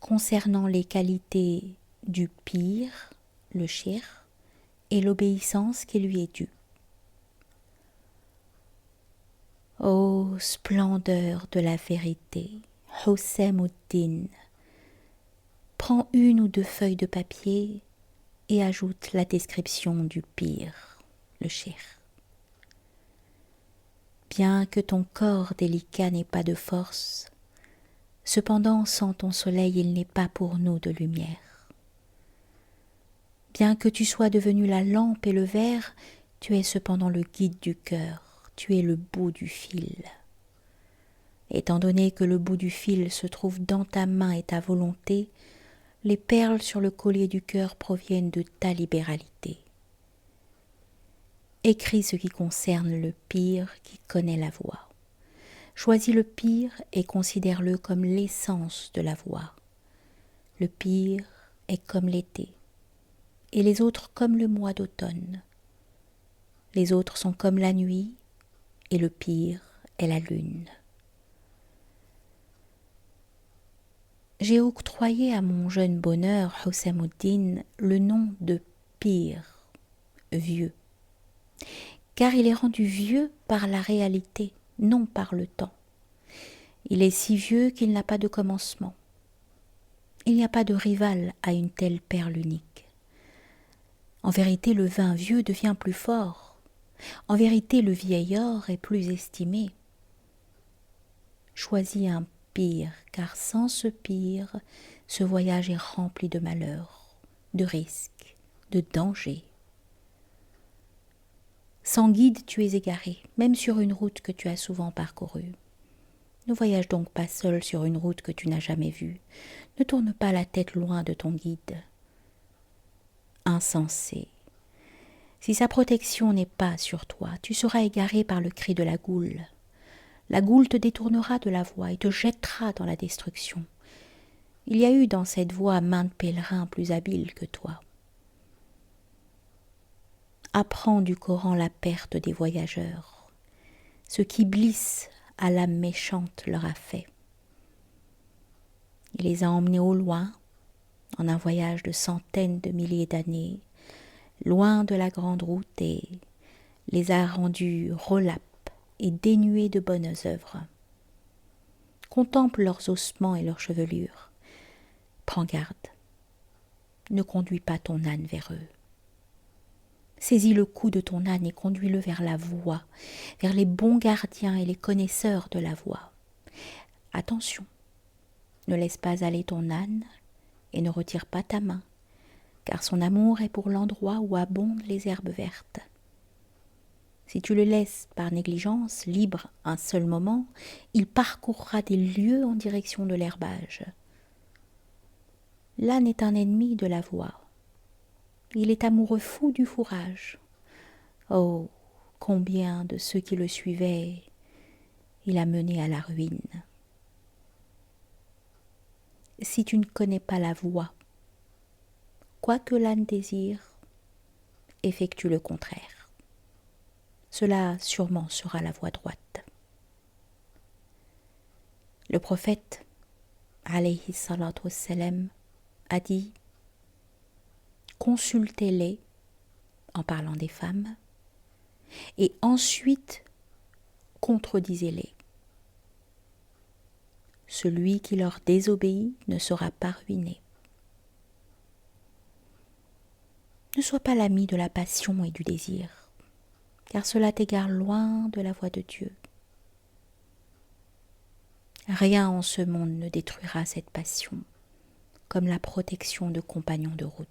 concernant les qualités du pire, le shirk, et l'obéissance qui lui est due. Ô splendeur de la vérité, Hussein-ud-Din, prends une ou deux feuilles de papier et ajoute la description du pire, le shirk. Bien que ton corps délicat n'ait pas de force, cependant sans ton soleil il n'est pas pour nous de lumière. Bien que tu sois devenu la lampe et le verre, tu es cependant le guide du cœur, tu es le bout du fil. Étant donné que le bout du fil se trouve dans ta main et ta volonté, les perles sur le collier du cœur proviennent de ta libéralité. Écris ce qui concerne le pire qui connaît la voie. Choisis le pire et considère-le comme l'essence de la voie. Le pire est comme l'été, et les autres comme le mois d'automne. Les autres sont comme la nuit, et le pire est la lune. J'ai octroyé à mon jeune bonheur, Hussein-ud-Din, le nom de pire, vieux, car il est rendu vieux par la réalité, non par le temps. Il est si vieux qu'il n'a pas de commencement. Il n'y a pas de rival à une telle perle unique. En vérité, le vin vieux devient plus fort. En vérité, le vieil or est plus estimé. Choisis un pire, car sans ce pire, ce voyage est rempli de malheurs, de risques, de dangers. Sans guide, tu es égaré, même sur une route que tu as souvent parcourue. Ne voyage donc pas seul sur une route que tu n'as jamais vue. Ne tourne pas la tête loin de ton guide. Insensé. Si sa protection n'est pas sur toi, tu seras égaré par le cri de la goule. La goule te détournera de la voie et te jettera dans la destruction. Il y a eu dans cette voie maintes pèlerins plus habiles que toi. Apprends du Coran la perte des voyageurs. Ce qu'Iblis, à l'âme méchante, leur a fait. Il les a emmenés au loin, en un voyage de centaines de milliers d'années, loin de la grande route, et les a rendus relapes et dénués de bonnes œuvres. Contemple leurs ossements et leurs chevelures. Prends garde, ne conduis pas ton âne vers eux. Saisis le cou de ton âne et conduis-le vers la voie, vers les bons gardiens et les connaisseurs de la voie. Attention, ne laisse pas aller ton âne et ne retire pas ta main, car son amour est pour l'endroit où abondent les herbes vertes. Si tu le laisses par négligence, libre un seul moment, il parcourra des lieues en direction de l'herbage. L'âne est un ennemi de la voie. Il est amoureux fou du fourrage. Oh, combien de ceux qui le suivaient il a mené à la ruine. Si tu ne connais pas la voie, quoi que l'âne désire, effectue le contraire. Cela sûrement sera la voie droite. Le prophète, alayhi salatu wassalam, a dit « Consultez-les, en parlant des femmes, et ensuite contredisez-les. Celui qui leur désobéit ne sera pas ruiné. » Ne sois pas l'ami de la passion et du désir, car cela t'égare loin de la voie de Dieu. Rien en ce monde ne détruira cette passion, comme la protection de compagnons de route.